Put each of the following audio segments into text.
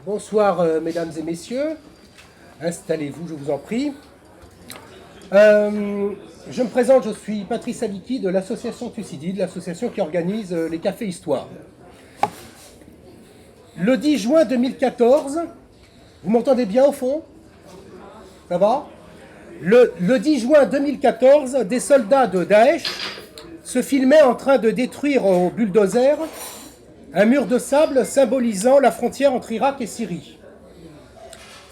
Bonsoir, mesdames et messieurs. Installez-vous, je vous en prie. Je me présente, je suis Patrice Aliki de l'association Thucydide, l'association qui organise les cafés Histoire. Le 10 juin 2014, vous m'entendez bien au fond? Ça va? Le 10 juin 2014, des soldats de Daesh se filmaient en train de détruire au bulldozer un mur de sable symbolisant la frontière entre Irak et Syrie.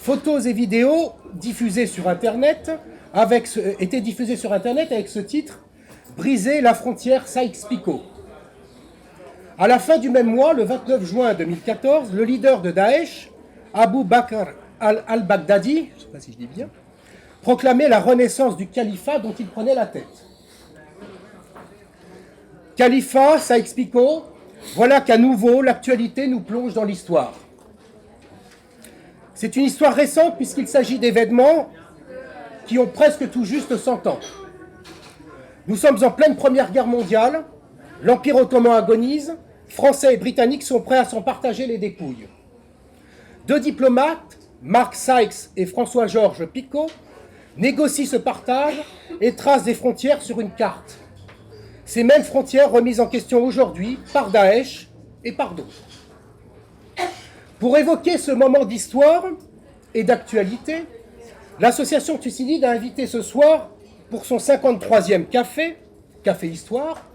Photos et vidéos diffusées sur Internet étaient diffusées sur Internet avec ce titre « Briser la frontière Sykes-Picot ». À la fin du même mois, le 29 juin 2014, le leader de Daesh, Abu Bakr al-Baghdadi, je ne sais pas si je dis bien, proclamait la renaissance du califat dont il prenait la tête. Califat, Sykes-Picot, voilà qu'à nouveau l'actualité nous plonge dans l'histoire. C'est une histoire récente puisqu'il s'agit d'événements qui ont presque tout juste 100 ans. Nous sommes en pleine Première Guerre mondiale, l'Empire ottoman agonise, Français et Britanniques sont prêts à s'en partager les dépouilles. Deux diplomates, Mark Sykes et François-Georges Picot, négocient ce partage et tracent des frontières sur une carte. Ces mêmes frontières remises en question aujourd'hui par Daesh et par d'autres. Pour évoquer ce moment d'histoire et d'actualité, l'association Thucydide a invité ce soir, pour son 53e Café Histoire,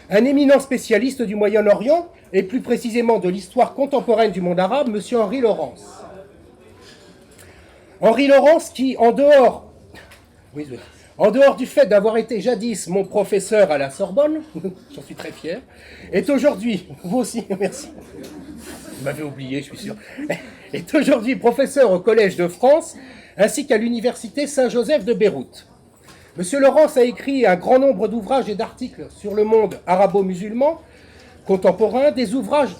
un éminent spécialiste du Moyen-Orient et plus précisément de l'histoire contemporaine du monde arabe, M. Henri Laurence. Henri Laurence qui, en dehors du fait d'avoir été jadis mon professeur à la Sorbonne, j'en suis très fier, est aujourd'hui, vous aussi, merci, vous m'avez oublié, je suis sûr, est aujourd'hui professeur au Collège de France ainsi qu'à l'Université Saint-Joseph de Beyrouth. Monsieur Laurence a écrit un grand nombre d'ouvrages et d'articles sur le monde arabo-musulman contemporain, des ouvrages,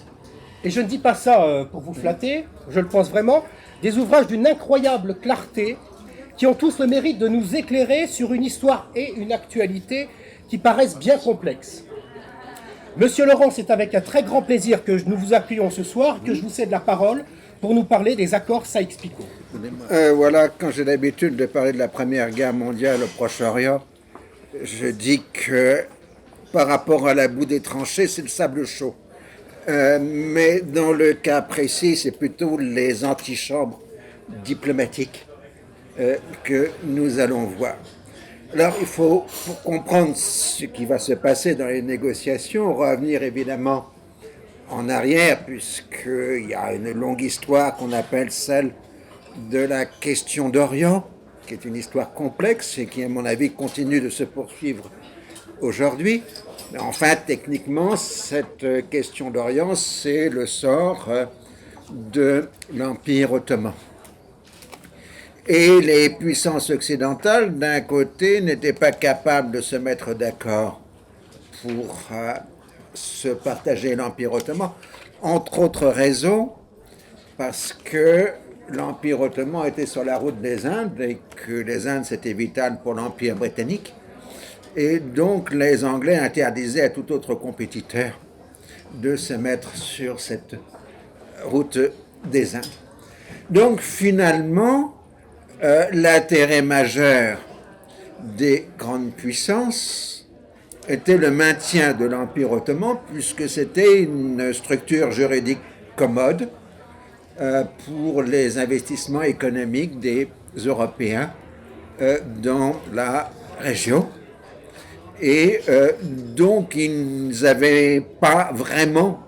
et je ne dis pas ça pour vous flatter, je le pense vraiment, des ouvrages d'une incroyable clarté qui ont tous le mérite de nous éclairer sur une histoire et une actualité qui paraissent bien complexes. Monsieur Laurence, c'est avec un très grand plaisir que nous vous accueillons ce soir, que je vous cède la parole pour nous parler des accords Sykes-Picot. Voilà, quand j'ai l'habitude de parler de la Première Guerre mondiale au Proche-Orient, je dis que par rapport à la boue des tranchées, c'est le sable chaud. Mais dans le cas précis, c'est plutôt les antichambres diplomatiques que nous allons voir. Alors, il faut, pour comprendre ce qui va se passer dans les négociations, revenir évidemment en arrière, puisqu'il y a une longue histoire qu'on appelle celle de la question d'Orient, qui est une histoire complexe et qui, à mon avis, continue de se poursuivre aujourd'hui. Mais enfin, techniquement, cette question d'Orient, c'est le sort de l'Empire ottoman. Et les puissances occidentales, d'un côté, n'étaient pas capables de se mettre d'accord pour se partager l'Empire ottoman, entre autres raisons, parce que l'Empire ottoman était sur la route des Indes et que les Indes, c'était vital pour l'Empire britannique. Et donc, les Anglais interdisaient à tout autre compétiteur de se mettre sur cette route des Indes. Donc, finalement, l'intérêt majeur des grandes puissances était le maintien de l'Empire ottoman, puisque c'était une structure juridique commode pour les investissements économiques des Européens dans la région. Et donc, ils n'avaient pas vraiment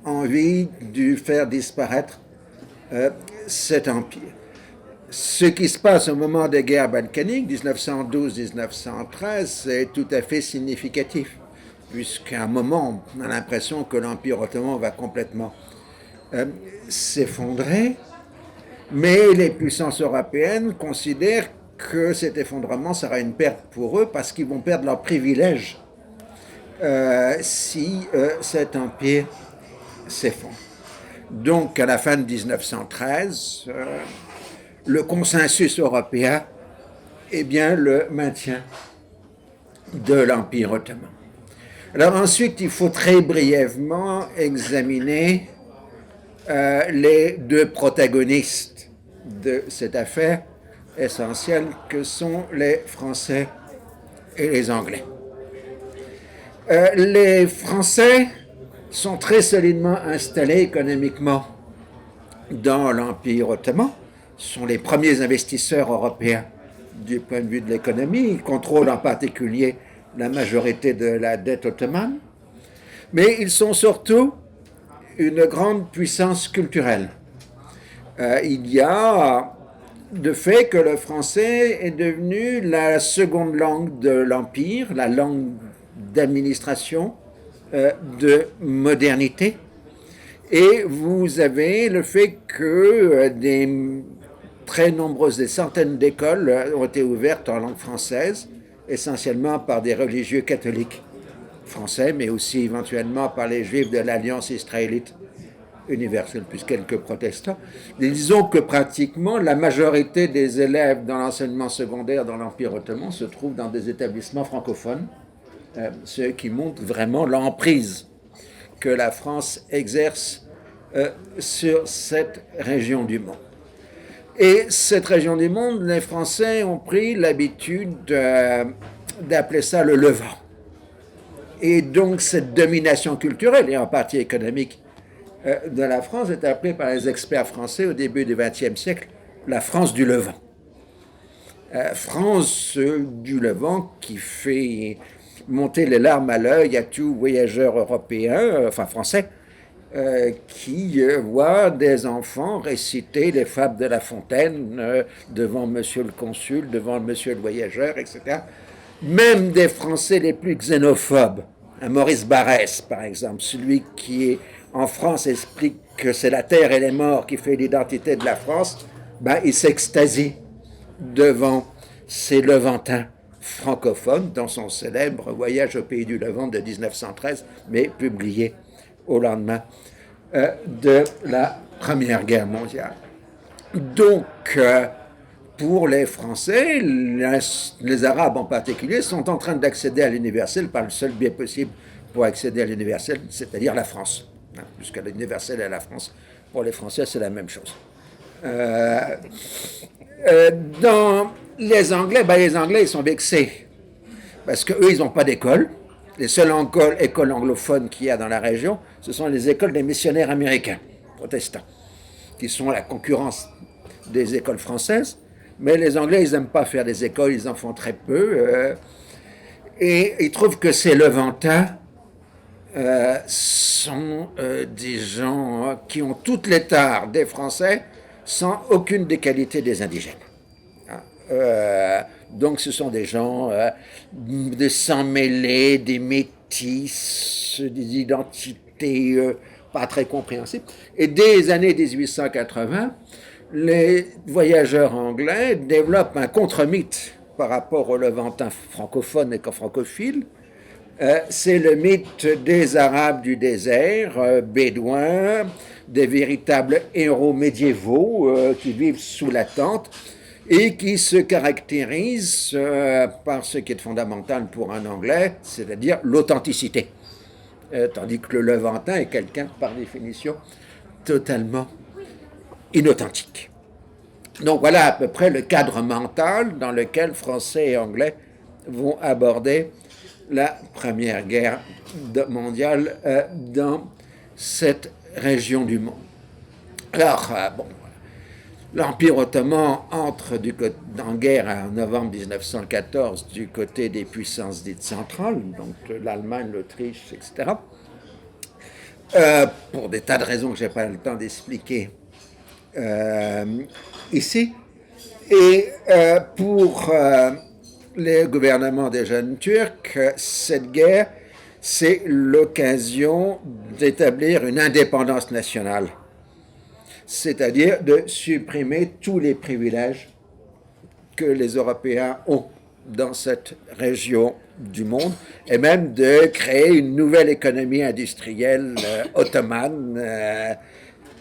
envie de faire disparaître cet empire. Ce qui se passe au moment des guerres balkaniques, 1912-1913, c'est tout à fait significatif, puisqu'à un moment, on a l'impression que l'Empire ottoman va complètement s'effondrer, mais les puissances européennes considèrent que cet effondrement sera une perte pour eux parce qu'ils vont perdre leurs privilèges si cet empire s'effondre. Donc, à la fin de 1913, le consensus européen est bien le maintien de l'Empire ottoman. Alors ensuite, il faut très brièvement examiner les deux protagonistes de cette affaire essentielle que sont les Français et les Anglais. Les Français sont très solidement installés économiquement dans l'Empire ottoman, sont les premiers investisseurs européens du point de vue de l'économie. Ils contrôlent en particulier la majorité de la dette ottomane, mais ils sont surtout une grande puissance culturelle. Il y a le fait que le français est devenu la seconde langue de l'Empire, la langue d'administration, de modernité. Et vous avez le fait que des centaines d'écoles ont été ouvertes en langue française, essentiellement par des religieux catholiques français, mais aussi éventuellement par les juifs de l'Alliance israélite universelle, plus quelques protestants. Et disons que pratiquement la majorité des élèves dans l'enseignement secondaire dans l'Empire ottoman se trouvent dans des établissements francophones, ce qui montre vraiment l'emprise que la France exerce sur cette région du monde. Et cette région du monde, les Français ont pris l'habitude d'appeler ça le Levant. Et donc cette domination culturelle, et en partie économique, de la France est appelée par les experts français au début du XXe siècle la France du Levant. France du Levant qui fait monter les larmes à l'œil à tout voyageur européen, enfin français, qui voit des enfants réciter les fables de La Fontaine devant monsieur le consul, devant monsieur le voyageur, etc. Même des Français les plus xénophobes, Maurice Barrès par exemple, celui qui en France explique que c'est la terre et les morts qui fait l'identité de la France, il s'extasie devant ces Levantins francophones dans son célèbre Voyage au pays du Levant de 1913, mais publié au lendemain de la Première Guerre mondiale. Donc, pour les Français, les Arabes en particulier, sont en train d'accéder à l'universel par le seul biais possible pour accéder à l'universel, c'est-à-dire la France. Puisque l'universel et la France, pour les Français, c'est la même chose. Dans les Anglais, les Anglais, ils sont vexés parce qu'eux, ils n'ont pas d'école. Les seules écoles anglophones qu'il y a dans la région, ce sont les écoles des missionnaires américains, protestants, qui sont la concurrence des écoles françaises. Mais les Anglais, ils n'aiment pas faire des écoles, ils en font très peu. Et ils trouvent que ces Levantins sont des gens qui ont toutes les tares des Français sans aucune des qualités des indigènes. Donc ce sont des gens des sang mêlés, des métis, des identités pas très compréhensibles. Et dès les années 1880, les voyageurs anglais développent un contre-mythe par rapport aux Levantins francophones et francophiles. C'est le mythe des Arabes du désert, bédouins, des véritables héros médiévaux qui vivent sous la tente et qui se caractérisent par ce qui est fondamental pour un Anglais, c'est-à-dire l'authenticité. Tandis que le Levantin est quelqu'un, par définition, totalement inauthentique. Donc voilà à peu près le cadre mental dans lequel Français et Anglais vont aborder la Première Guerre mondiale dans cette région du monde. Alors, l'Empire ottoman entre en guerre en novembre 1914 du côté des puissances dites centrales, donc l'Allemagne, l'Autriche, etc. Pour des tas de raisons que je n'ai pas le temps d'expliquer ici. Et pour les gouvernements des jeunes Turcs, cette guerre, c'est l'occasion d'établir une indépendance nationale, c'est-à-dire de supprimer tous les privilèges que les Européens ont dans cette région du monde, et même de créer une nouvelle économie industrielle ottomane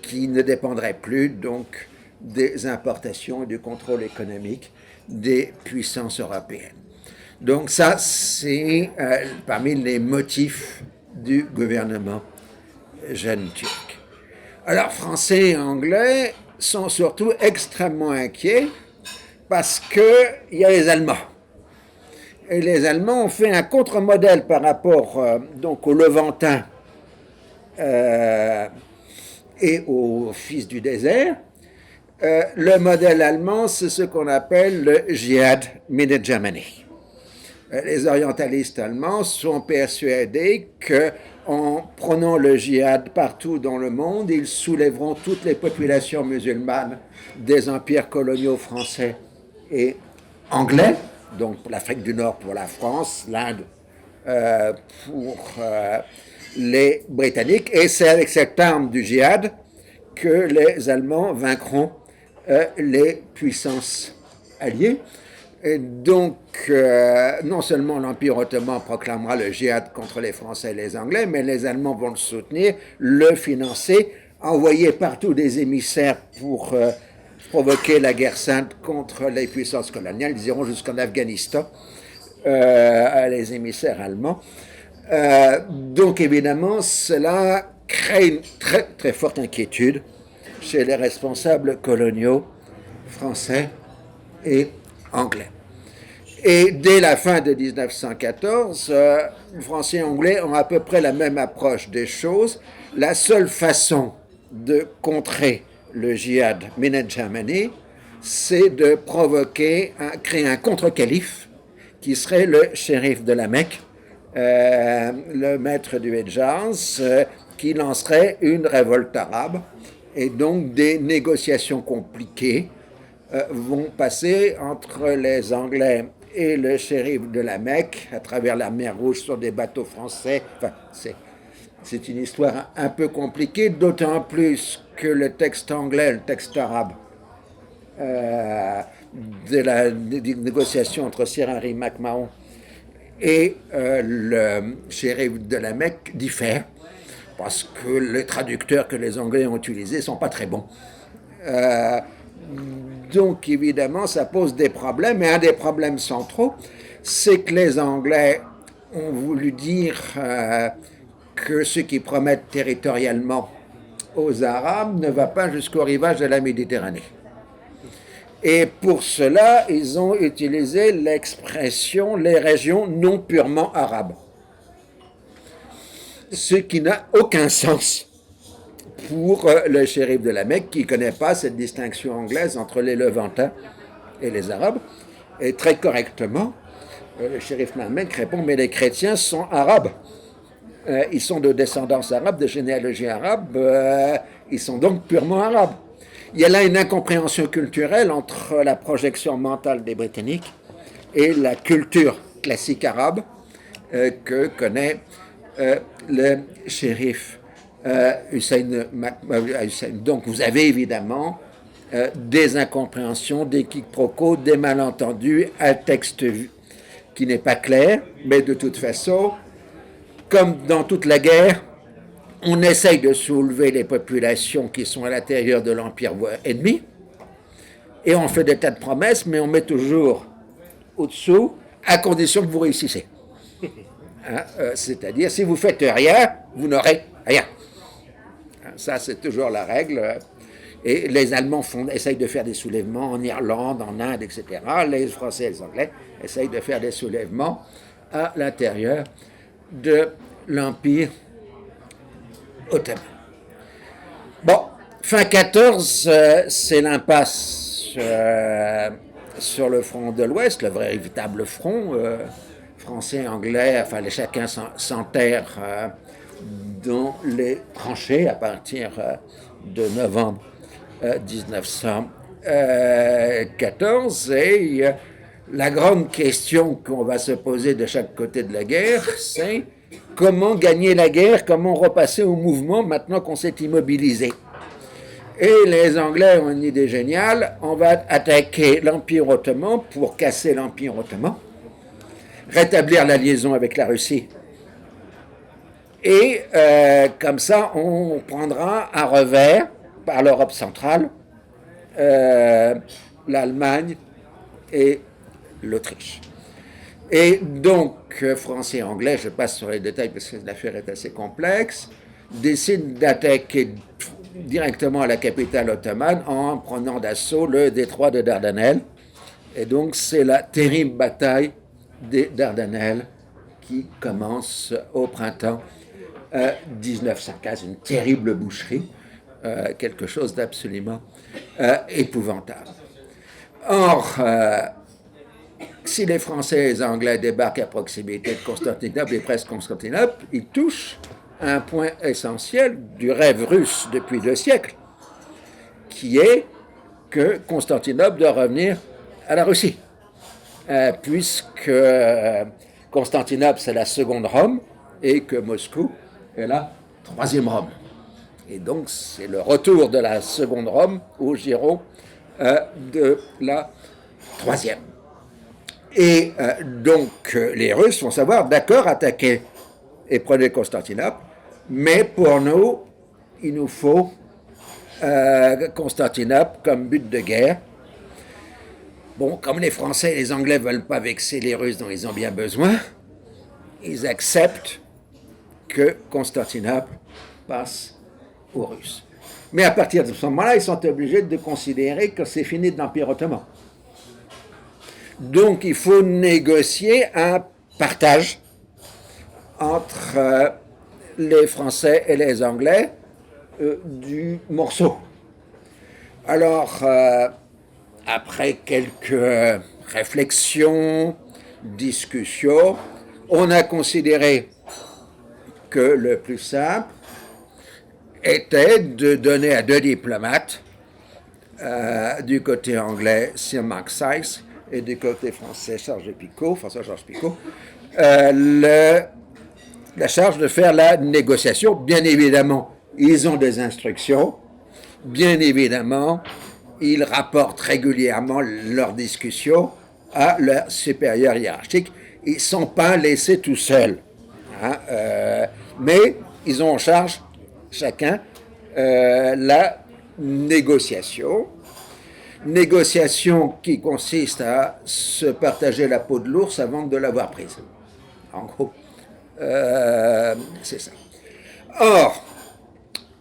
qui ne dépendrait plus donc des importations et du contrôle économique des puissances européennes. Donc ça, c'est parmi les motifs du gouvernement jeune turc. Alors, Français et Anglais sont surtout extrêmement inquiets parce qu'il y a les Allemands. Et les Allemands ont fait un contre-modèle par rapport donc aux Levantins et aux fils du désert. Le modèle allemand, c'est ce qu'on appelle le Dschihad Minne Germany. Les orientalistes allemands sont persuadés qu'en prenant le djihad partout dans le monde, ils soulèveront toutes les populations musulmanes des empires coloniaux français et anglais, donc l'Afrique du Nord pour la France, l'Inde pour les Britanniques, et c'est avec cette arme du djihad que les Allemands vaincront les puissances alliées. Et donc, non seulement l'Empire ottoman proclamera le djihad contre les Français et les Anglais, mais les Allemands vont le soutenir, le financer, envoyer partout des émissaires pour provoquer la guerre sainte contre les puissances coloniales. Ils iront jusqu'en Afghanistan, les émissaires allemands. Donc, évidemment, cela crée une très, très forte inquiétude chez les responsables coloniaux français et anglais. Et dès la fin de 1914, Français et Anglais ont à peu près la même approche des choses. La seule façon de contrer le djihad Minne Germany, c'est de créer un contre-calife qui serait le shérif de la Mecque, le maître du Hejaz, qui lancerait une révolte arabe. Et donc des négociations compliquées vont passer entre les Anglais et le shérif de la Mecque à travers la mer Rouge sur des bateaux français. Enfin, c'est une histoire un peu compliquée, d'autant plus que le texte anglais, le texte arabe de la négociation entre Sir Henry McMahon et le shérif de la Mecque diffère, parce que les traducteurs que les Anglais ont utilisés ne sont pas très bons. Donc évidemment, ça pose des problèmes, et un des problèmes centraux, c'est que les Anglais ont voulu dire que ce qu'ils promettent territorialement aux Arabes ne va pas jusqu'au rivage de la Méditerranée. Et pour cela, ils ont utilisé l'expression « les régions non purement arabes », ce qui n'a aucun sens pour le shérif de la Mecque, qui ne connaît pas cette distinction anglaise entre les Levantins et les Arabes. Et très correctement, le shérif de la Mecque répond « mais les chrétiens sont arabes. Ils sont de descendance arabe, de généalogie arabe, ils sont donc purement arabes. » Il y a là une incompréhension culturelle entre la projection mentale des Britanniques et la culture classique arabe que connaît le shérif Hussein. Donc vous avez évidemment des incompréhensions, des quiproquos, des malentendus, un texte qui n'est pas clair, mais de toute façon, comme dans toute la guerre, on essaye de soulever les populations qui sont à l'intérieur de l'empire ennemi, et on fait des tas de promesses, mais on met toujours au-dessous, à condition que vous réussissez. Hein, c'est-à-dire, si vous faites rien, vous n'aurez rien. Hein, ça, c'est toujours la règle. Et les Allemands essayent de faire des soulèvements en Irlande, en Inde, etc. Les Français et les Anglais essayent de faire des soulèvements à l'intérieur de l'Empire ottoman. Bon, fin 14, c'est l'impasse sur le front de l'Ouest, le véritable front français, anglais, enfin chacun s'enterre dans les tranchées à partir de novembre 1914. Et la grande question qu'on va se poser de chaque côté de la guerre, c'est comment gagner la guerre, comment repasser au mouvement maintenant qu'on s'est immobilisé. Et les Anglais ont une idée géniale, on va attaquer l'Empire ottoman pour casser l'Empire ottoman, rétablir la liaison avec la Russie. Et comme ça, on prendra à revers, par l'Europe centrale, l'Allemagne et l'Autriche. Et donc, Français et Anglais, je passe sur les détails parce que l'affaire est assez complexe, décident d'attaquer directement à la capitale ottomane en prenant d'assaut le détroit de Dardanelles. Et donc c'est la terrible bataille des Dardanelles qui commence au printemps 1915, une terrible boucherie, quelque chose d'absolument épouvantable. Or, si les Français et les Anglais débarquent à proximité de Constantinople et presque Constantinople, ils touchent à un point essentiel du rêve russe depuis 2 siècles, qui est que Constantinople doit revenir à la Russie, puisque Constantinople c'est la seconde Rome et que Moscou est la troisième Rome. Et donc c'est le retour de la seconde Rome au giron de la troisième. Et donc les Russes vont savoir, d'accord, attaquer et prenez Constantinople, mais pour nous, il nous faut Constantinople comme but de guerre. Bon, comme les Français et les Anglais ne veulent pas vexer les Russes dont ils ont bien besoin, ils acceptent que Constantinople passe aux Russes. Mais à partir de ce moment-là, ils sont obligés de considérer que c'est fini de l'Empire ottoman. Donc il faut négocier un partage entre les Français et les Anglais du morceau. Alors, après quelques réflexions, discussions, on a considéré que le plus simple était de donner à 2 diplomates, du côté anglais Sir Mark Sykes et du côté français François-Georges Picot, la charge de faire la négociation. Bien évidemment, ils ont des instructions, bien évidemment, ils rapportent régulièrement leurs discussions à leur supérieur hiérarchique. Ils ne sont pas laissés tout seuls, mais ils ont en charge chacun la négociation qui consiste à se partager la peau de l'ours avant de l'avoir prise. En gros, c'est ça. Or,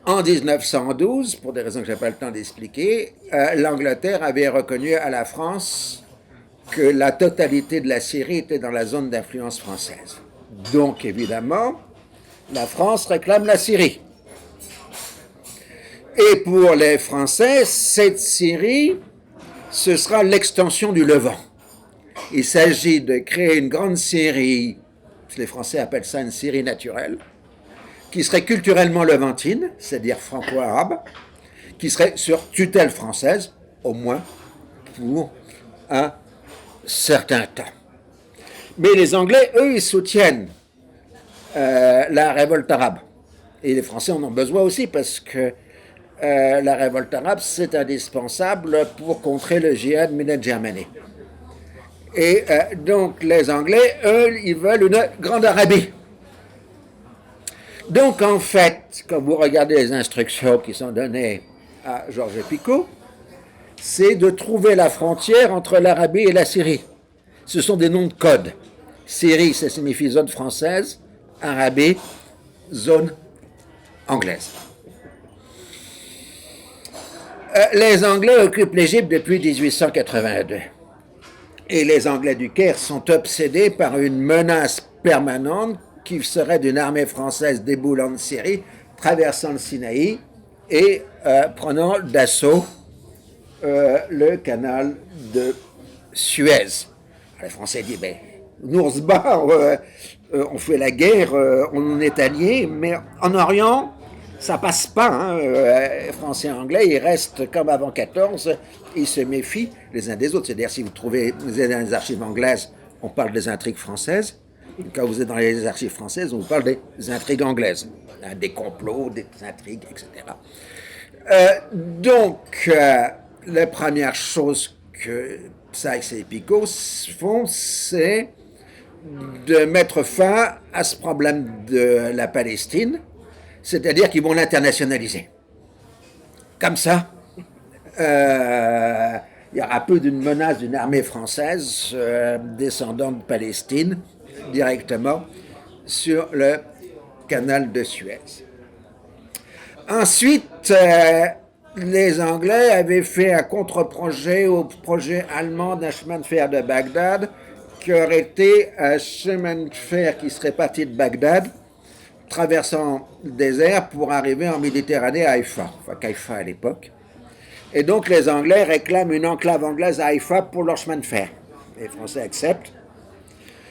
en 1912, pour des raisons que je n'ai pas le temps d'expliquer, l'Angleterre avait reconnu à la France que la totalité de la Syrie était dans la zone d'influence française. Donc, évidemment, la France réclame la Syrie. Et pour les Français, cette Syrie, ce sera l'extension du Levant. Il s'agit de créer une grande Syrie, les Français appellent ça une Syrie naturelle, qui serait culturellement levantine, c'est-à-dire franco-arabe, qui serait sur tutelle française, au moins pour un certain temps. Mais les Anglais, eux, ils soutiennent la révolte arabe. Et les Français en ont besoin aussi parce que la révolte arabe, c'est indispensable pour contrer le djihad Minette Germany. Et donc les Anglais, eux, ils veulent une grande Arabie. Donc en fait, quand vous regardez les instructions qui sont données à Georges Picot, c'est de trouver la frontière entre l'Arabie et la Syrie. Ce sont des noms de code. Syrie, ça signifie zone française, Arabie, zone anglaise. Les Anglais occupent l'Égypte depuis 1882. Et les Anglais du Caire sont obsédés par une menace permanente qui serait d'une armée française déboulant de Syrie, traversant le Sinaï et prenant d'assaut le canal de Suez. Les Français disent, nous on se bat, on fait la guerre, on est alliés, mais en Orient, ça passe pas. Français et Anglais, ils restent comme avant 14, ils se méfient les uns des autres. C'est-à-dire, si vous trouvez, vous êtes dans les archives anglaises, on parle des intrigues françaises. Quand vous êtes dans les archives françaises, on vous parle des intrigues anglaises, des complots, des intrigues, etc. Donc, la première chose que Sykes et Picot font, c'est de mettre fin à ce problème de la Palestine, c'est-à-dire qu'ils vont l'internationaliser. Comme ça, il y aura peu d'une menace d'une armée française descendant de Palestine directement sur le canal de Suez. Ensuite, les Anglais avaient fait un contre-projet au projet allemand d'un chemin de fer de Bagdad, qui aurait été un chemin de fer qui serait parti de Bagdad, traversant le désert pour arriver en Méditerranée à Haïfa, enfin Haïfa à l'époque. Et donc les Anglais réclament une enclave anglaise à Haïfa pour leur chemin de fer. Les Français acceptent.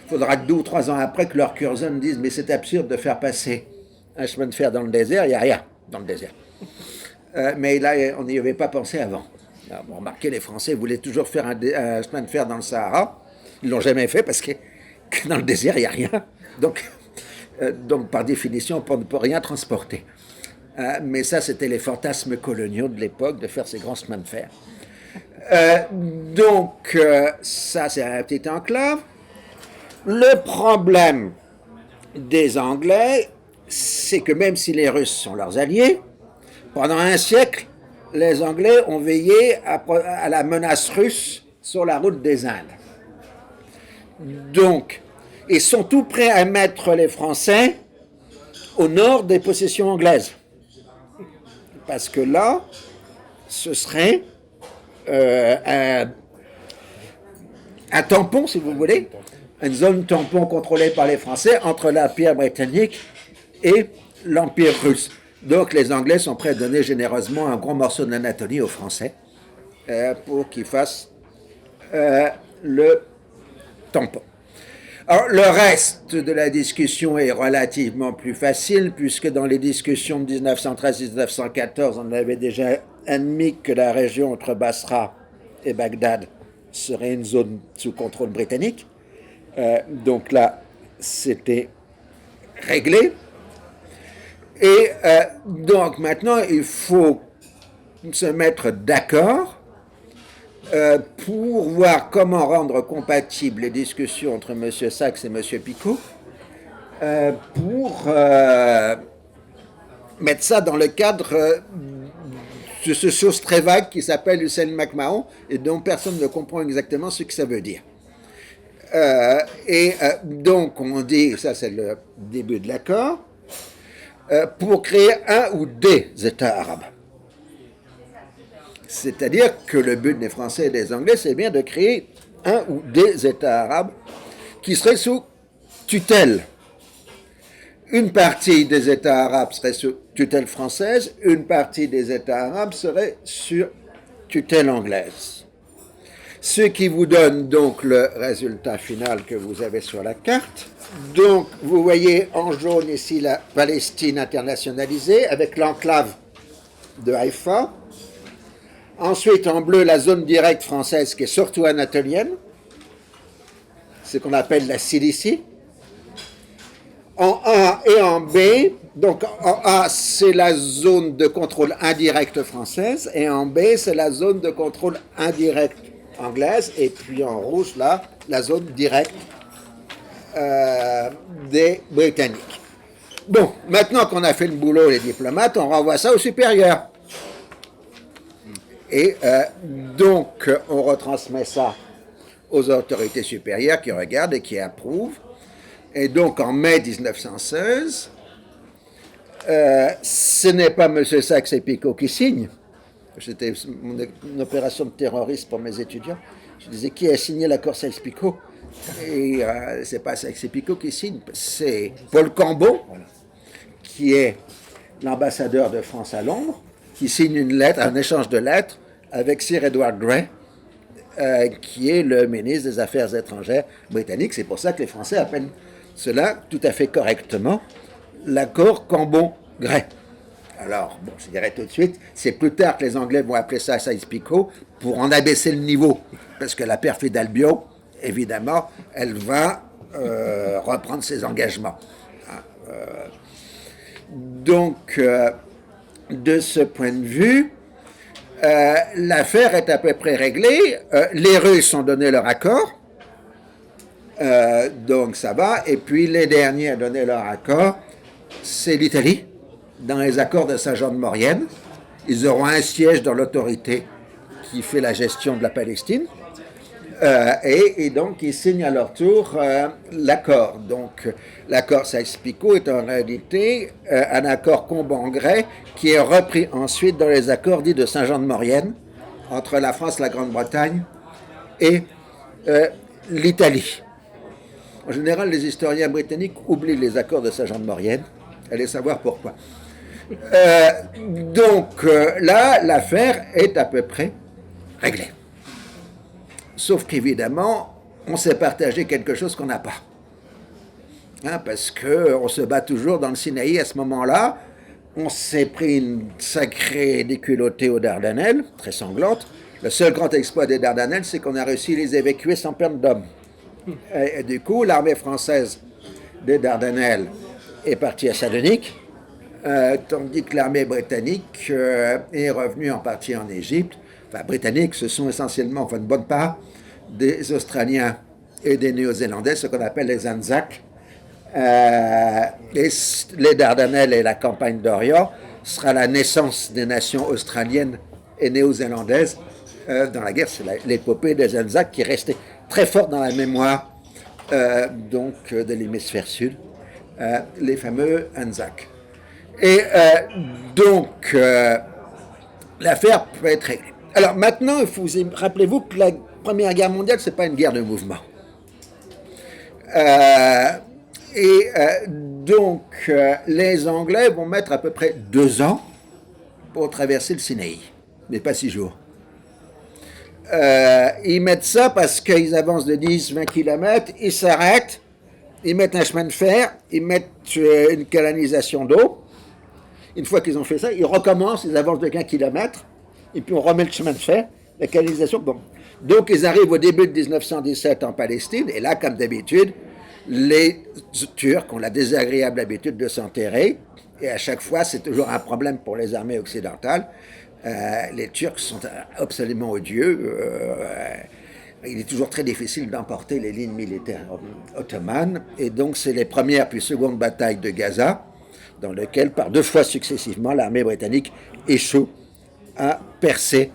Il faudra que 2 ou 3 ans après que leurs Curzon disent « mais c'est absurde de faire passer un chemin de fer dans le désert, il n'y a rien dans le désert ». Mais là, on n'y avait pas pensé avant. Alors, vous remarquez, les Français voulaient toujours faire un chemin de fer dans le Sahara. Ils ne l'ont jamais fait parce que dans le désert, il n'y a rien. Donc, par définition, on ne peut rien transporter. Mais ça, c'était les fantasmes coloniaux de l'époque, de faire ces grands chemins de fer. Ça, c'est un petit enclave. Le problème des Anglais, c'est que même si les Russes sont leurs alliés, pendant un siècle, les Anglais ont veillé à la menace russe sur la route des Indes. Donc, ils sont tout prêts à mettre les Français au nord des possessions anglaises. Parce que là, ce serait un tampon, si vous voulez, une zone tampon contrôlée par les Français entre l'Empire britannique et l'Empire russe. Donc les Anglais sont prêts à donner généreusement un gros morceau de l'Anatolie aux Français pour qu'ils fassent le tampon. Alors le reste de la discussion est relativement plus facile, puisque dans les discussions de 1913-1914, on avait déjà admis que la région entre Basra et Bagdad serait une zone sous contrôle britannique. Donc là, c'était réglé. Et donc maintenant, il faut se mettre d'accord pour voir comment rendre compatibles les discussions entre M. Sachs et M. Picot pour mettre ça dans le cadre de ce chose très vague qui s'appelle Hussein McMahon et dont personne ne comprend exactement ce que ça veut dire. Donc on dit, ça c'est le début de l'accord, pour créer un ou des États arabes. C'est-à-dire que le but des Français et des Anglais, c'est bien de créer un ou des États arabes qui seraient sous tutelle. Une partie des États arabes serait sous tutelle française, une partie des États arabes serait sur tutelle anglaise. Ce qui vous donne donc le résultat final que vous avez sur la carte. Donc, vous voyez en jaune ici la Palestine internationalisée avec l'enclave de Haïfa. Ensuite, en bleu, la zone directe française qui est surtout anatolienne, ce qu'on appelle la Cilicie. En A et en B, donc en A, c'est la zone de contrôle indirect française, et en B, c'est la zone de contrôle indirect anglaise, et puis en rouge, là, la zone directe des Britanniques. Bon, maintenant qu'on a fait le boulot, les diplomates, on renvoie ça au supérieur. Et donc, on retransmet ça aux autorités supérieures qui regardent et qui approuvent. Et donc, en mai 1916, ce n'est pas M. Sachs et Picot qui signent. C'était une opération de terrorisme pour mes étudiants. Je disais, qui a signé l'accord Sykes-Picot? Et c'est pas Sykes et Picot qui signe, c'est Paul Cambon, qui est l'ambassadeur de France à Londres, qui signe une lettre, un échange de lettres avec Sir Edward Grey, qui est le ministre des Affaires étrangères britannique. C'est pour ça que les Français appellent cela tout à fait correctement l'accord Cambon-Grey. Alors, bon, je dirais tout de suite, c'est plus tard que les Anglais vont appeler ça Sykes-Picot pour en abaisser le niveau, parce que la perfide Albion, évidemment, elle va reprendre ses engagements. Donc, de ce point de vue, l'affaire est à peu près réglée. Les Russes ont donné leur accord, donc ça va. Et puis les derniers à donner leur accord, c'est l'Italie, dans les accords de Saint-Jean-de-Maurienne. Ils auront un siège dans l'autorité qui fait la gestion de la Palestine. Et donc, ils signent à leur tour l'accord. Donc, l'accord Sykes-Picot est en réalité un accord Combangrais qui est repris ensuite dans les accords dits de Saint-Jean-de-Maurienne entre la France, la Grande-Bretagne et l'Italie. En général, les historiens britanniques oublient les accords de Saint-Jean-de-Maurienne. Allez savoir pourquoi. Donc, là, l'affaire est à peu près réglée. Sauf qu'évidemment, on s'est partagé quelque chose qu'on n'a pas. Parce qu'on se bat toujours dans le Sinaï à ce moment-là. On s'est pris une sacrée déculottée aux Dardanelles, très sanglante. Le seul grand exploit des Dardanelles, c'est qu'on a réussi à les évacuer sans perte d'hommes. Et du coup, l'armée française des Dardanelles est partie à Salonique, tandis que l'armée britannique est revenue en partie en Égypte. Enfin, britanniques, ce sont essentiellement, enfin une bonne part, des Australiens et des Néo-Zélandais, ce qu'on appelle les Anzacs. Et les Dardanelles et la campagne d'Orient sera la naissance des nations australiennes et néo-zélandaises dans la guerre. C'est l'épopée des Anzacs qui est restée très forte dans la mémoire donc de l'hémisphère sud, les fameux Anzacs. Et donc l'affaire peut être réglée. Alors maintenant, rappelez-vous que la Première Guerre mondiale, ce n'est pas une guerre de mouvement. Donc, les Anglais vont mettre à peu près 2 ans pour traverser le Sinaï, mais pas 6 jours. Ils mettent ça parce qu'ils avancent de 10-20 km, ils s'arrêtent, ils mettent un chemin de fer, ils mettent une canalisation d'eau. Une fois qu'ils ont fait ça, ils recommencent, ils avancent de 15 km, et puis on remet le chemin de fer, la canalisation. Bon. Donc ils arrivent au début de 1917 en Palestine, et là, comme d'habitude, les Turcs ont la désagréable habitude de s'enterrer, et à chaque fois, c'est toujours un problème pour les armées occidentales. Les Turcs sont absolument odieux. Il est toujours très difficile d'emporter les lignes militaires ottomanes, et donc c'est les premières puis secondes batailles de Gaza, dans lesquelles, par 2 fois successivement, l'armée britannique échoue à percer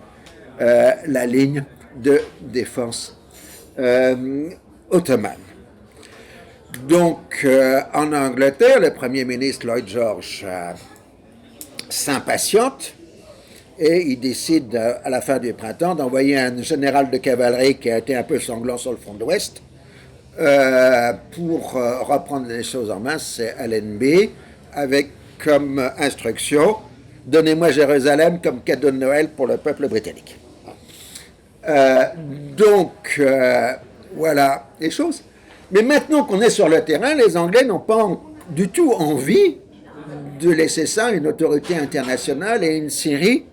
la ligne de défense ottomane. Donc, en Angleterre, le Premier ministre Lloyd George s'impatiente et il décide, à la fin du printemps, d'envoyer un général de cavalerie qui a été un peu sanglant sur le front de l'Ouest pour reprendre les choses en main. C'est Allenby, avec comme instruction « Donnez-moi Jérusalem comme cadeau de Noël pour le peuple britannique ». Donc, voilà les choses. Mais maintenant qu'on est sur le terrain, les Anglais n'ont pas du tout envie de laisser ça à une autorité internationale et une Syrie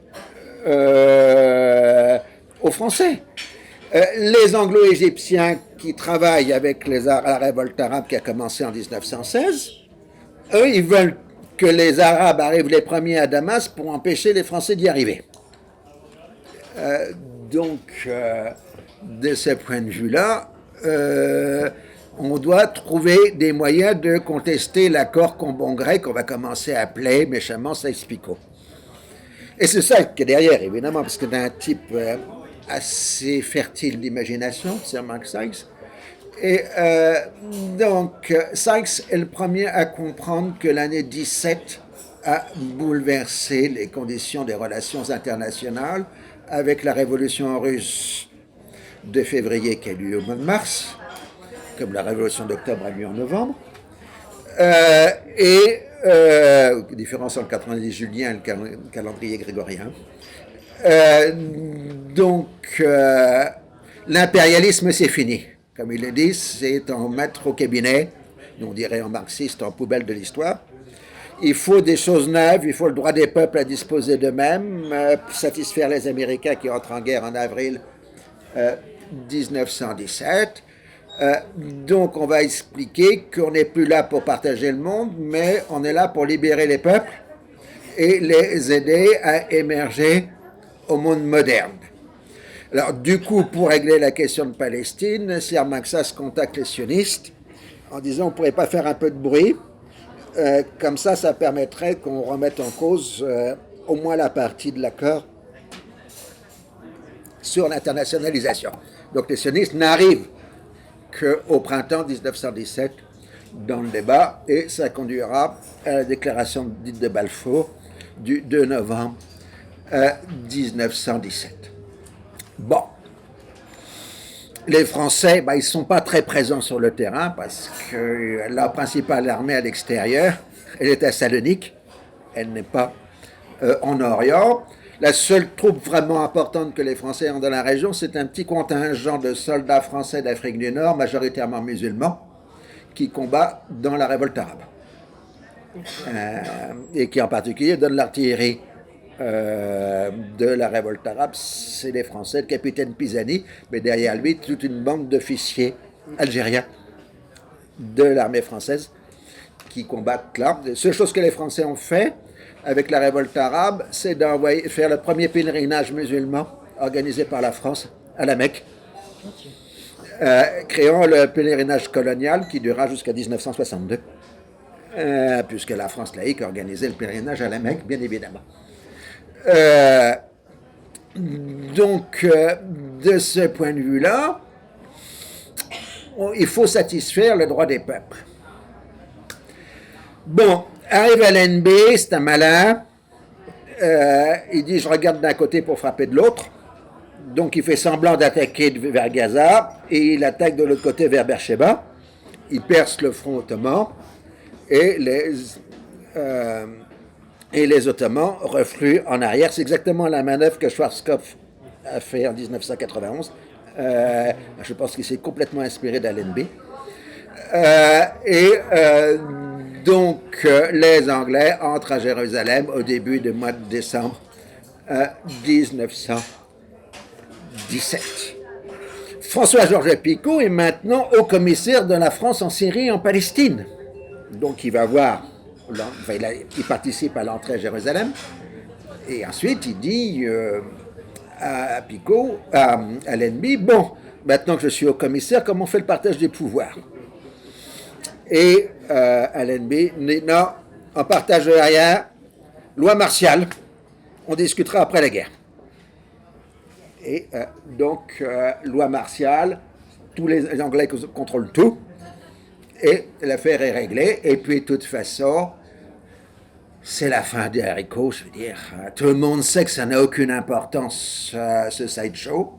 aux Français. Les Anglo-Égyptiens qui travaillent avec la révolte arabe qui a commencé en 1916, eux, ils veulent que les Arabes arrivent les premiers à Damas pour empêcher les Français d'y arriver. Donc, de ce point de vue-là, on doit trouver des moyens de contester l'accord Combangrais qu'on va commencer à appeler méchamment Sykes-Picot. Et c'est ça qui est derrière, évidemment, parce que d'un type assez fertile d'imagination, Sir Mark Sykes. Et donc, Sykes est le premier à comprendre que l'année 17 a bouleversé les conditions des relations internationales avec la révolution russe de février qui a eu lieu au mois de mars, comme la révolution d'octobre a eu lieu en novembre, différence entre le 90 julien et le calendrier grégorien. Donc, l'impérialisme, c'est fini. Comme il le dit, c'est en mettre au cabinet, nous on dirait en marxiste, en poubelle de l'histoire. Il faut des choses neuves, il faut le droit des peuples à disposer d'eux-mêmes, satisfaire les Américains qui entrent en guerre en avril 1917. Donc on va expliquer qu'on n'est plus là pour partager le monde, mais on est là pour libérer les peuples et les aider à émerger au monde moderne. Alors du coup, pour régler la question de Palestine, Sir Maxas contacte les sionistes en disant on ne pourrait pas faire un peu de bruit, comme ça permettrait qu'on remette en cause au moins la partie de l'accord sur l'internationalisation. Donc les sionistes n'arrivent qu'au printemps 1917 dans le débat, et ça conduira à la déclaration dite de Balfour du 2 novembre 1917. Bon. Les Français, ils ne sont pas très présents sur le terrain parce que leur principale armée à l'extérieur, elle est à Salonique, elle n'est pas en Orient. La seule troupe vraiment importante que les Français ont dans la région, c'est un petit contingent de soldats français d'Afrique du Nord, majoritairement musulmans, qui combat dans la révolte arabe. Et qui en particulier donne l'artillerie de la révolte arabe. C'est les Français, le capitaine Pisani, mais derrière lui, toute une bande d'officiers algériens de l'armée française qui combattent là. La seule chose que les Français ont fait avec la révolte arabe, c'est d'envoyer faire le premier pèlerinage musulman organisé par la France à la Mecque, créant le pèlerinage colonial qui durera jusqu'à 1962, puisque la France laïque organisait le pèlerinage à la Mecque, bien évidemment. Donc, de ce point de vue-là, il faut satisfaire le droit des peuples. Bon, arrive LNB, c'est un malin. Il dit, je regarde d'un côté pour frapper de l'autre. Donc, il fait semblant d'attaquer vers Gaza, et il attaque de l'autre côté vers Beersheba. Il perce le front ottoman, et les Ottomans refluent en arrière. C'est exactement la manœuvre que Schwarzkopf a fait en 1991. Je pense qu'il s'est complètement inspiré d'Allenby. Donc, les Anglais entrent à Jérusalem au début du mois de décembre 1917. François-Georges Picot est maintenant haut commissaire de la France en Syrie et en Palestine. Donc, il va voir. Il participe à l'entrée à Jérusalem, et ensuite il dit à Picot, à Allenby, bon, maintenant que je suis au commissaire, comment on fait le partage des pouvoirs? Et Allenby dit, non, on partage rien, loi martiale, on discutera après la guerre. Et donc, loi martiale, tous les Anglais contrôlent tout, et l'affaire est réglée, et puis de toute façon, c'est la fin des haricots, je veux dire. Tout le monde sait que ça n'a aucune importance, ce sideshow,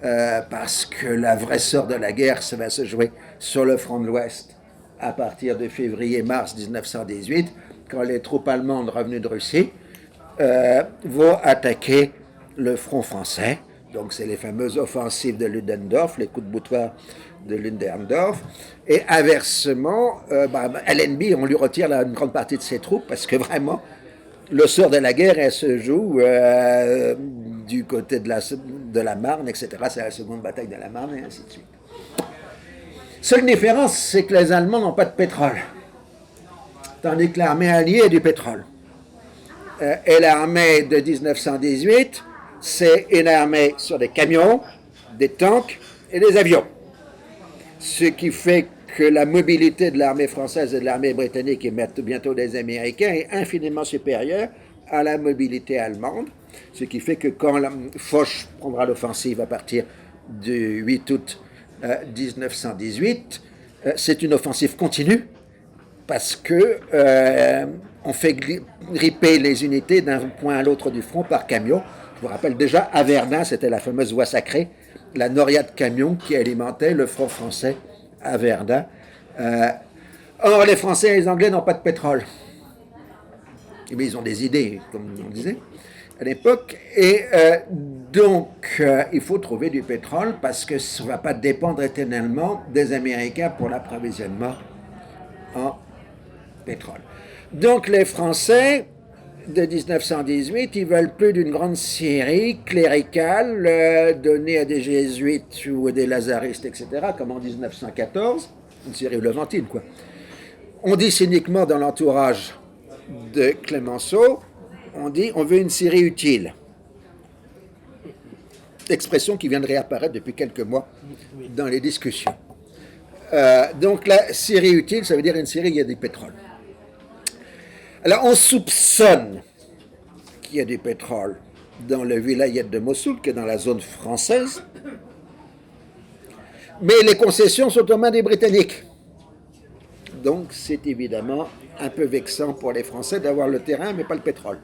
parce que la vraie sort de la guerre, ça va se jouer sur le front de l'Ouest à partir de février-mars 1918, quand les troupes allemandes revenues de Russie vont attaquer le front français. Donc c'est les fameuses offensives de Ludendorff, les coups de boutoir de Ludendorff. Et inversement, Allenby, on lui retire une grande partie de ses troupes parce que vraiment, le sort de la guerre, elle se joue du côté de la Marne, etc. C'est la seconde bataille de la Marne et ainsi de suite. Seule différence, c'est que les Allemands n'ont pas de pétrole, tandis que l'armée alliée a du pétrole. Et l'armée de 1918, c'est une armée sur des camions, des tanks et des avions. Ce qui fait que la mobilité de l'armée française et de l'armée britannique et bientôt des Américains est infiniment supérieure à la mobilité allemande. Ce qui fait que quand Foch prendra l'offensive à partir du 8 août 1918, c'est une offensive continue parce que on fait gripper les unités d'un point à l'autre du front par camion. Je vous rappelle déjà, à Verdun, c'était la fameuse voie sacrée, la noria de camions qui alimentait le front français à Verdun. Or, les Français et les Anglais n'ont pas de pétrole. Mais ils ont des idées, comme on disait à l'époque. Et donc, il faut trouver du pétrole parce que ça ne va pas dépendre éternellement des Américains pour l'approvisionnement en pétrole. Donc, les Français de 1918, ils veulent plus d'une grande Syrie cléricale donnée à des jésuites ou à des lazaristes, etc., comme en 1914, une Syrie levantine, quoi. On dit cyniquement dans l'entourage de Clémenceau, on dit on veut une Syrie utile. Expression qui vient de réapparaître depuis quelques mois dans les discussions. Donc la Syrie utile, ça veut dire une Syrie où il y a du pétrole. Alors, on soupçonne qu'il y a du pétrole dans le vilayet de Mossoul, qui est dans la zone française, Mais les concessions sont aux mains des Britanniques. Donc c'est évidemment un peu vexant pour les Français d'avoir le terrain, mais pas le pétrole.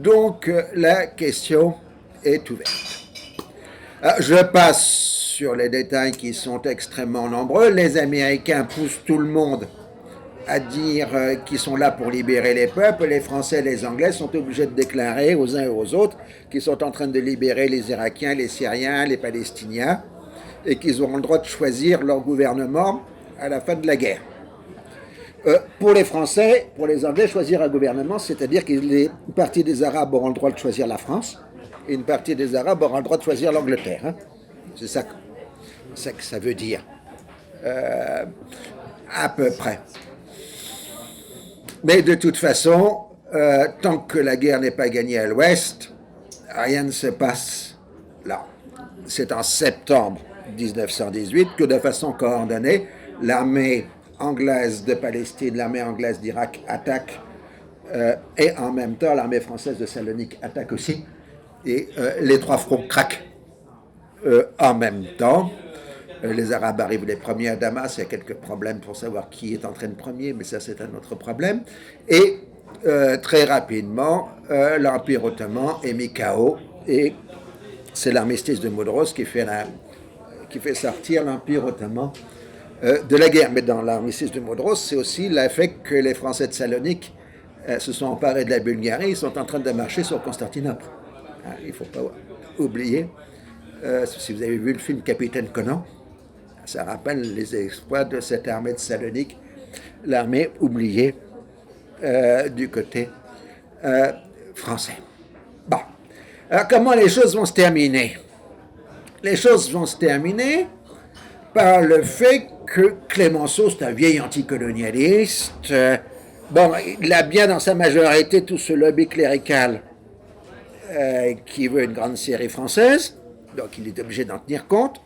Donc la question est ouverte. Je passe sur les détails qui sont extrêmement nombreux. Les Américains poussent tout le monde à dire qu'ils sont là pour libérer les peuples. Les Français et les Anglais sont obligés de déclarer aux uns et aux autres qu'ils sont en train de libérer les Irakiens, les Syriens, les Palestiniens, et qu'ils auront le droit de choisir leur gouvernement à la fin de la guerre. Pour les Français, pour les Anglais, choisir un gouvernement, c'est-à-dire qu'une partie des Arabes auront le droit de choisir la France, et une partie des Arabes auront le droit de choisir l'Angleterre. Hein. C'est ça que ça veut dire, à peu près. Mais de toute façon, tant que la guerre n'est pas gagnée à l'Ouest, rien ne se passe là. C'est en septembre 1918 que de façon coordonnée, l'armée anglaise de Palestine, l'armée anglaise d'Irak attaque, et en même temps l'armée française de Salonique attaque aussi, et les trois fronts craquent en même temps. Les Arabes arrivent les premiers à Damas, il y a quelques problèmes pour savoir qui est entré le premier, mais ça c'est un autre problème. Et très rapidement, l'Empire ottoman est mis KO, et c'est l'armistice de Mudros qui fait sortir l'Empire ottoman de la guerre. Mais dans l'armistice de Mudros, c'est aussi le fait que les Français de Salonique se sont emparés de la Bulgarie, ils sont en train de marcher sur Constantinople. Il ne faut pas oublier, si vous avez vu le film Capitaine Conan, ça rappelle les exploits de cette armée de Salonique, l'armée oubliée du côté français. Bon. Alors, comment les choses vont se terminer? Les choses vont se terminer par le fait que Clémenceau, c'est un vieil anticolonialiste. Il a bien dans sa majorité tout ce lobby clérical qui veut une grande série française, donc il est obligé d'en tenir compte,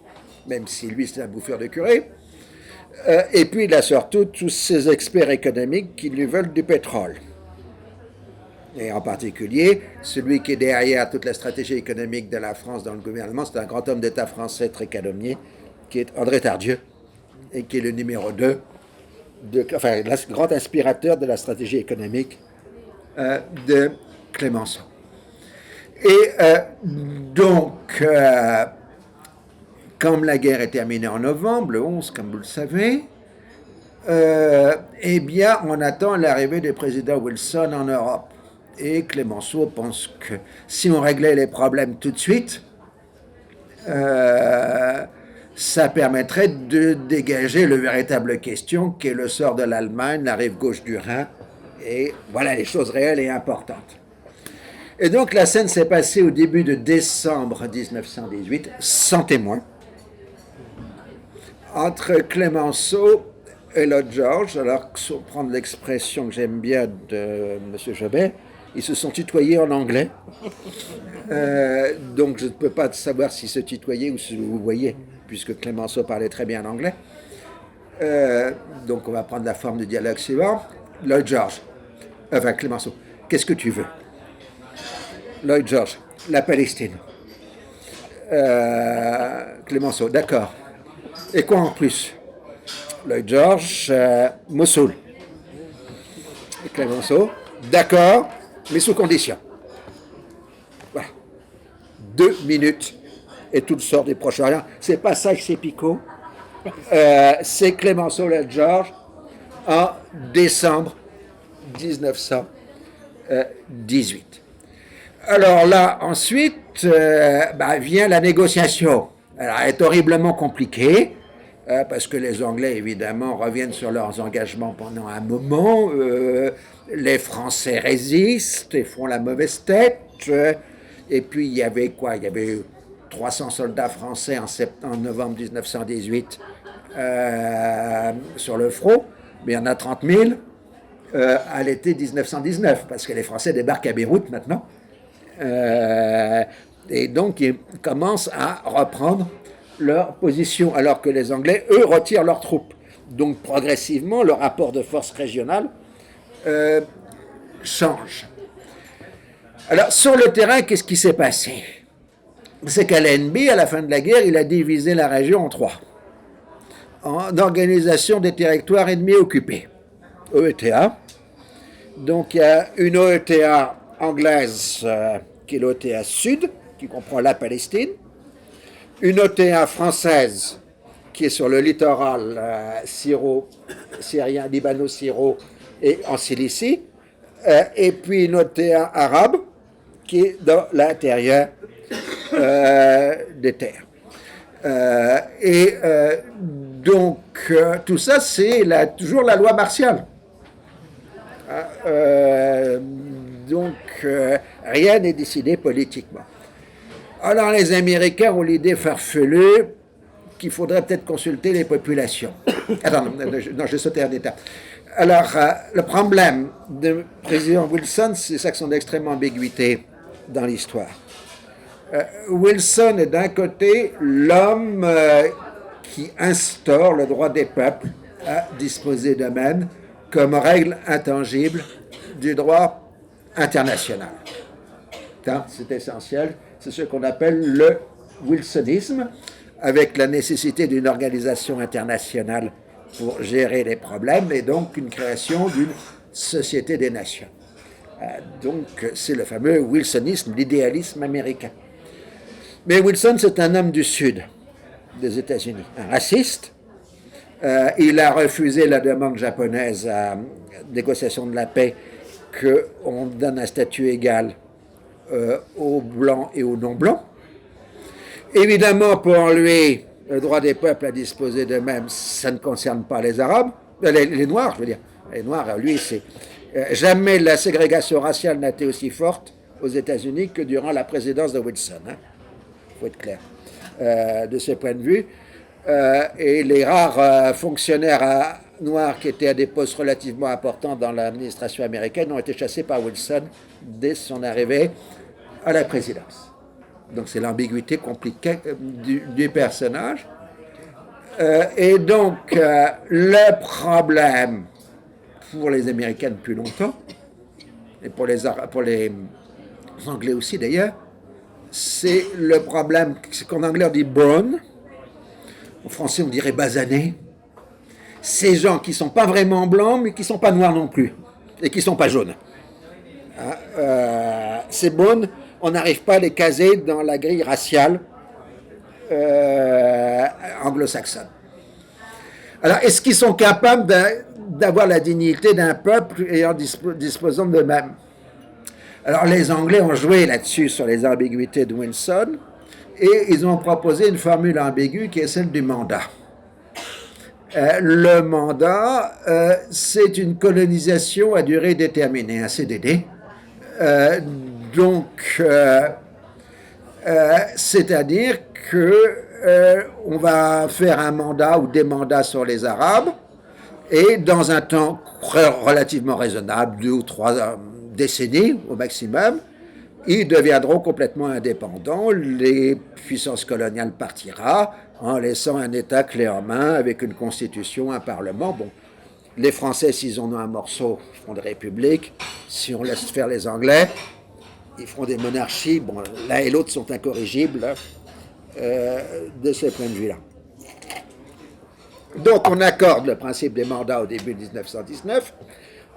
même si lui c'est un bouffeur de curé. Et puis il a surtout tous ces experts économiques qui lui veulent du pétrole. Et en particulier, celui qui est derrière toute la stratégie économique de la France dans le gouvernement, c'est un grand homme d'État français très calomnié, qui est André Tardieu, et qui est le numéro 2, le grand inspirateur de la stratégie économique de Clémenceau. Et donc, comme la guerre est terminée en novembre, le 11, comme vous le savez, eh bien, on attend l'arrivée du président Wilson en Europe. Et Clémenceau pense que si on réglait les problèmes tout de suite, ça permettrait de dégager le véritable question qui est le sort de l'Allemagne, la rive gauche du Rhin, et voilà les choses réelles et importantes. Et donc la scène s'est passée au début de décembre 1918, sans témoin, entre Clémenceau et Lloyd George. Alors, pour prendre l'expression que j'aime bien de M. Jobert, ils se sont tutoyés en anglais. Donc je ne peux pas savoir si se tutoyer ou si vous voyez, puisque Clémenceau parlait très bien anglais. Donc on va prendre la forme du dialogue suivant. Lloyd George, Clémenceau, qu'est-ce que tu veux? Lloyd George, la Palestine. Clémenceau, d'accord. Et quoi en plus? Lloyd George, Mossoul. Et Clémenceau, d'accord, mais sous condition. Voilà. 2 minutes et tout sort du Proche-Orient. C'est pas ça que c'est Picot. C'est Clémenceau Lloyd George en décembre 1918. Alors là, ensuite, vient la négociation. Alors, elle est horriblement compliquée, parce que les Anglais, évidemment, reviennent sur leurs engagements pendant un moment. Les Français résistent et font la mauvaise tête. Et puis, il y avait quoi? Il y avait 300 soldats français en novembre 1918 sur le front, mais il y en a 30 000 à l'été 1919, parce que les Français débarquent à Beyrouth maintenant. Et donc, ils commencent à reprendre leur position, alors que les Anglais, eux, retirent leurs troupes. Donc, progressivement, le rapport de force régionale change. Alors, sur le terrain, qu'est-ce qui s'est passé? c'est qu'Allenby, à la fin de la guerre, il a divisé la région en trois, en organisation des territoires ennemis occupés, OETA. Donc il y a une OETA anglaise qui est l'OETA Sud, qui comprend la Palestine, une OETA française qui est sur le littoral syrien, libano-syro et en Cilicie, et puis une OETA arabe qui est dans l'intérieur des terres. Donc tout ça, c'est toujours la loi martiale. Rien n'est décidé politiquement. Alors les Américains ont l'idée farfelue qu'il faudrait peut-être consulter les populations. Attends, non, j'ai sauté un état. Alors, le problème du président Wilson, c'est ça que son extrême ambiguïté dans l'histoire. Wilson est d'un côté l'homme qui instaure le droit des peuples à disposer d'eux-mêmes comme règle intangible du droit international. C'est essentiel. C'est ce qu'on appelle le wilsonisme, avec la nécessité d'une organisation internationale pour gérer les problèmes et donc une création d'une société des nations. Donc c'est le fameux wilsonisme, l'idéalisme américain. Mais Wilson, c'est un homme du Sud des États-Unis, un raciste. Il a refusé la demande japonaise à négociation de la paix qu'on donne un statut égal aux Blancs et aux non-Blancs. Évidemment, pour lui, le droit des peuples à disposer d'eux-mêmes, ça ne concerne pas les Arabes, les Noirs, je veux dire. Les Noirs, lui, c'est... jamais la ségrégation raciale n'a été aussi forte aux États-Unis que durant la présidence de Wilson. Il faut être clair de ce point de vue. Et les rares fonctionnaires noirs qui étaient à des postes relativement importants dans l'administration américaine ont été chassés par Wilson dès son arrivée à la présidence. Donc c'est l'ambiguïté compliquée du personnage. Et donc le problème pour les Américains depuis longtemps, et pour les Anglais aussi d'ailleurs, c'est le problème, c'est qu'en anglais on dit brown, en français on dirait basané. Ces gens qui ne sont pas vraiment blancs, mais qui ne sont pas noirs non plus, et qui ne sont pas jaunes. Ces brown, on n'arrive pas à les caser dans la grille raciale anglo-saxonne. Alors, est-ce qu'ils sont capables d'avoir la dignité d'un peuple et en disposant d'eux-mêmes? Alors, les Anglais ont joué là-dessus sur les ambiguïtés de Wilson et ils ont proposé une formule ambiguë qui est celle du mandat. Le mandat, c'est une colonisation à durée déterminée, un CDD. C'est-à-dire qu'on va faire un mandat ou des mandats sur les Arabes et dans un temps relativement raisonnable, 2 ou 3 décennies au maximum, ils deviendront complètement indépendants, les puissances coloniales partiront en laissant un État clé en main avec une constitution, un parlement. Bon, les Français, s'ils en ont un morceau, feront des républiques. Si on laisse faire les Anglais, ils feront des monarchies. Bon, l'un et l'autre sont incorrigibles de ce point de vue-là. Donc, on accorde le principe des mandats au début de 1919.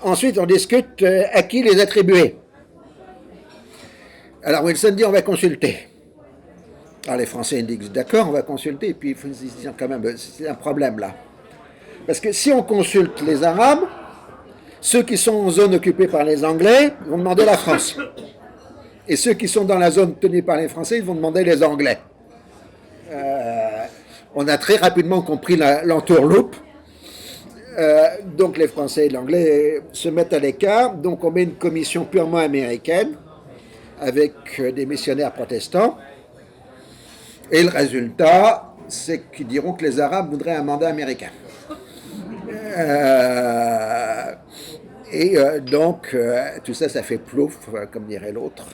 Ensuite, on discute à qui les attribuer. Alors, Wilson dit on va consulter. Alors, les Français disent d'accord, on va consulter. Et puis, ils disent quand même, c'est un problème là. Parce que si on consulte les Arabes, ceux qui sont en zone occupée par les Anglais vont demander la France. Et ceux qui sont dans la zone tenue par les Français, ils vont demander les Anglais. On a très rapidement compris l'entourloupe. Donc les Français et l'Anglais se mettent à l'écart. Donc on met une commission purement américaine avec des missionnaires protestants. Et le résultat, c'est qu'ils diront que les Arabes voudraient un mandat américain. Donc, tout ça, ça fait plouf, comme dirait l'autre.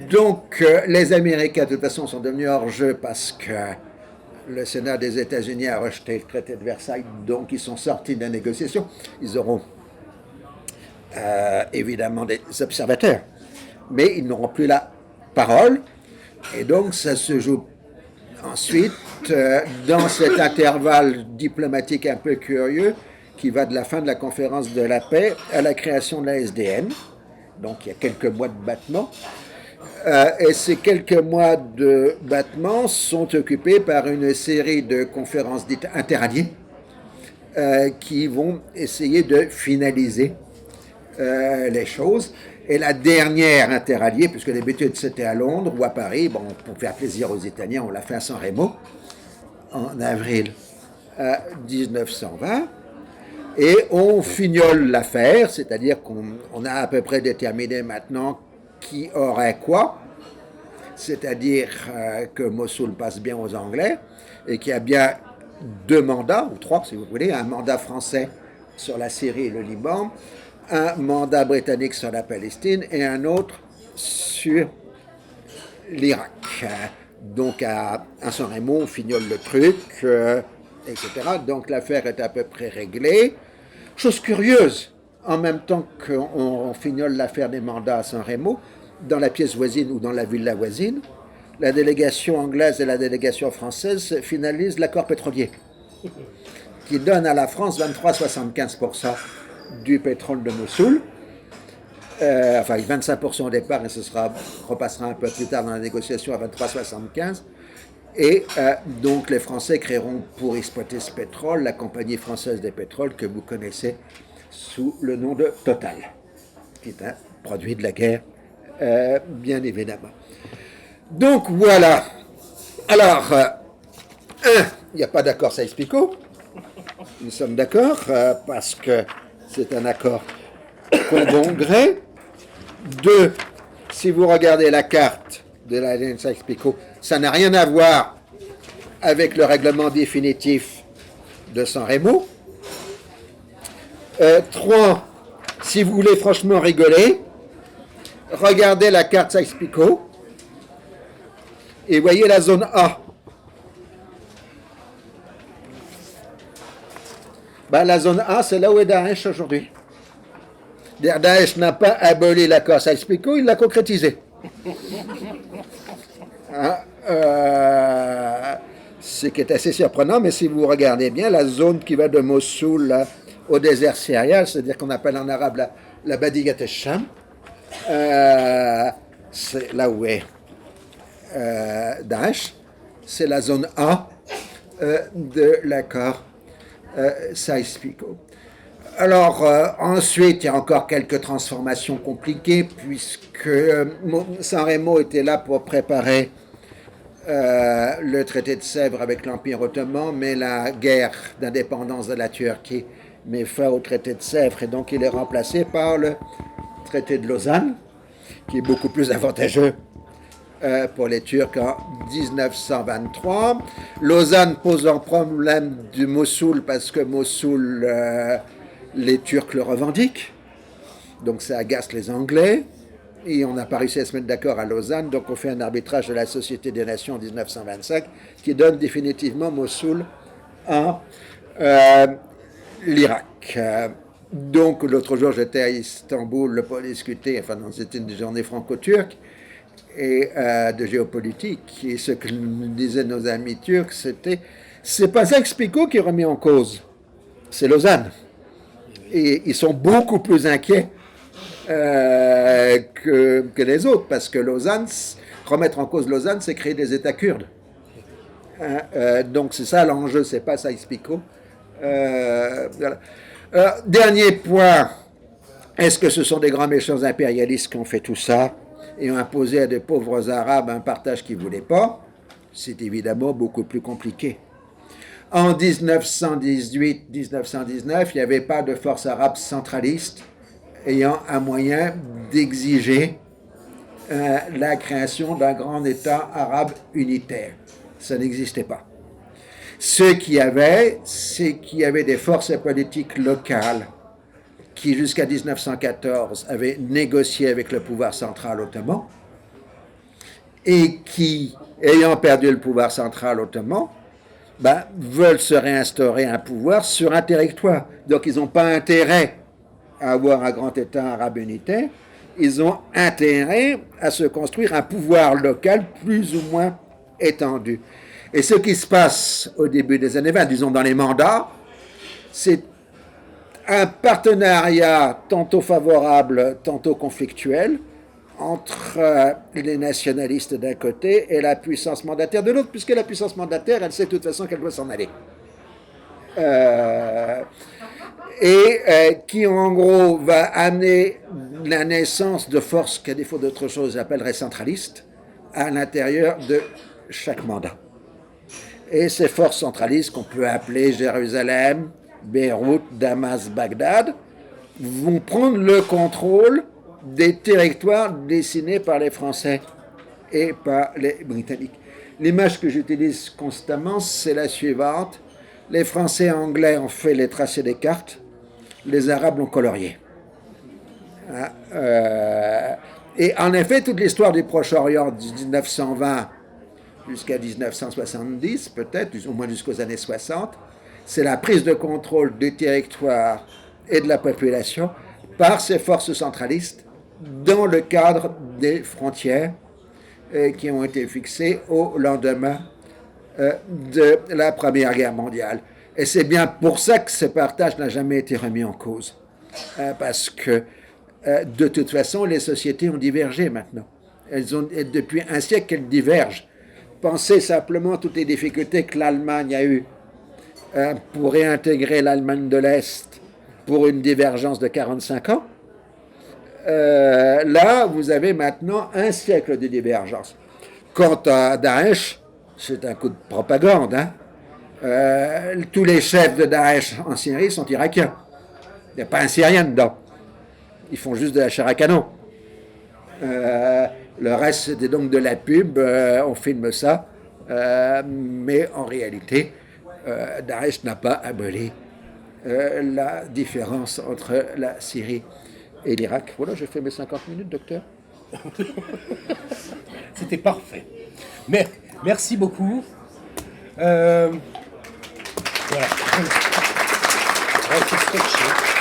Donc, les Américains, de toute façon, sont devenus hors-jeu parce que le Sénat des États-Unis a rejeté le traité de Versailles, donc ils sont sortis de la négociation. Ils auront évidemment des observateurs, mais ils n'auront plus la parole. Et donc, ça se joue ensuite dans cet intervalle diplomatique un peu curieux qui va de la fin de la conférence de la paix à la création de la SDN. Donc, il y a quelques mois de battement. Et ces quelques mois de battement sont occupés par une série de conférences dites interalliées qui vont essayer de finaliser les choses. Et la dernière interalliée, puisque d'habitude c'était à Londres ou à Paris, bon, pour faire plaisir aux Italiens, on l'a fait à San Remo en avril 1920. Et on fignole l'affaire, c'est-à-dire qu'on a à peu près déterminé maintenant qui aurait quoi, c'est-à-dire que Mossoul passe bien aux Anglais et qu'il y a bien 2 mandats, ou 3 si vous voulez, un mandat français sur la Syrie et le Liban, un mandat britannique sur la Palestine et un autre sur l'Irak. Donc à San Remo, on fignole le truc, etc. Donc l'affaire est à peu près réglée. Chose curieuse, en même temps qu'on fignole l'affaire des mandats à San Remo, dans la pièce voisine ou dans la villa voisine, la délégation anglaise et la délégation française finalisent l'accord pétrolier, qui donne à la France 23,75% du pétrole de Mossoul. Enfin 25% au départ, et repassera un peu plus tard dans la négociation à 23,75%. Et donc les Français créeront pour exploiter ce pétrole la compagnie française des pétroles que vous connaissez sous le nom de Total, qui est un produit de la guerre, bien évidemment. Donc voilà. Alors, il n'y a pas d'accord Sykes-Picot. Nous sommes d'accord parce que c'est un accord au bon gré. 2, si vous regardez la carte de la ligne Sykes-Picot, ça n'a rien à voir avec le règlement définitif de San Remo. 3, si vous voulez franchement rigoler, regardez la carte Sykes-Picot et voyez la zone A. Ben, la zone A, c'est là où est Daesh aujourd'hui. Daesh n'a pas aboli l'accord Sykes-Picot, il l'a concrétisé. Ce qui est assez surprenant, mais si vous regardez bien, la zone qui va de Mossoul au désert syrien, c'est-à-dire qu'on appelle en arabe la Badigat el-Sham, c'est là où est Daesh, c'est la zone A de l'accord Sykes-Picot. Alors, ensuite, il y a encore quelques transformations compliquées, puisque San Remo était là pour préparer le traité de Sèvres avec l'Empire ottoman, mais la guerre d'indépendance de la Turquie met fin au traité de Sèvres, et donc il est remplacé par le traité de Lausanne, qui est beaucoup plus avantageux pour les Turcs en 1923. Lausanne pose un problème du Mossoul, parce que Mossoul, les Turcs le revendiquent, donc ça agace les Anglais. Et on n'a pas réussi à se mettre d'accord à Lausanne, donc on fait un arbitrage de la Société des Nations en 1925 qui donne définitivement Mossoul à l'Irak. Donc l'autre jour j'étais à Istanbul pour discuter, enfin c'était une journée franco-turque et de géopolitique, et ce que nous disaient nos amis turcs, c'est pas Sykes-Picot qui est remis en cause, c'est Lausanne. Et ils sont beaucoup plus inquiets que les autres, parce que remettre en cause Lausanne, c'est créer des États kurdes. Donc c'est ça l'enjeu, c'est pas Sykes-Picot. Voilà. Dernier point, est-ce que ce sont des grands méchants impérialistes qui ont fait tout ça et ont imposé à des pauvres Arabes un partage qu'ils ne voulaient pas? C'est évidemment beaucoup plus compliqué. En 1918-1919, il n'y avait pas de force arabe centraliste ayant un moyen d'exiger la création d'un grand État arabe unitaire. Ça n'existait pas. Ce qu'il y avait, c'est qu'il y avait des forces politiques locales qui, jusqu'à 1914, avaient négocié avec le pouvoir central ottoman et qui, ayant perdu le pouvoir central ottoman, veulent se réinstaurer un pouvoir sur un territoire. Donc ils n'ont pas intérêt à avoir un grand État arabe unitaire, ils ont intérêt à se construire un pouvoir local plus ou moins étendu. Et ce qui se passe au début des années 20, disons dans les mandats, c'est un partenariat tantôt favorable, tantôt conflictuel, entre les nationalistes d'un côté et la puissance mandataire de l'autre, puisque la puissance mandataire, elle sait de toute façon qu'elle doit s'en aller. Qui en gros va amener la naissance de forces qu'à défaut d'autre chose j'appellerais centralistes à l'intérieur de chaque mandat. Et ces forces centralistes qu'on peut appeler Jérusalem, Beyrouth, Damas, Bagdad vont prendre le contrôle des territoires dessinés par les Français et par les Britanniques. L'image que j'utilise constamment, c'est la suivante. Les Français et Anglais ont fait les tracés des cartes, les Arabes l'ont colorié. Et en effet, toute l'histoire du Proche-Orient de 1920 jusqu'à 1970, peut-être, au moins jusqu'aux années 60, c'est la prise de contrôle du territoire et de la population par ces forces centralistes dans le cadre des frontières qui ont été fixées au lendemain de la Première Guerre mondiale. Et c'est bien pour ça que ce partage n'a jamais été remis en cause. Parce que, de toute façon, les sociétés ont divergé maintenant. Depuis un siècle, elles divergent. Pensez simplement à toutes les difficultés que l'Allemagne a eues pour réintégrer l'Allemagne de l'Est pour une divergence de 45 ans. Là, vous avez maintenant un siècle de divergence. Quant à Daesh, c'est un coup de propagande. Tous les chefs de Daesh en Syrie sont irakiens. Il n'y a pas un Syrien dedans. Ils font juste de la chair à canon. Le reste, c'était donc de la pub. On filme ça. Mais en réalité, Daesh n'a pas aboli la différence entre la Syrie et l'Irak. Voilà, j'ai fait mes 50 minutes, docteur. C'était parfait. Merci beaucoup. Voilà. Ouais, c'est sketché.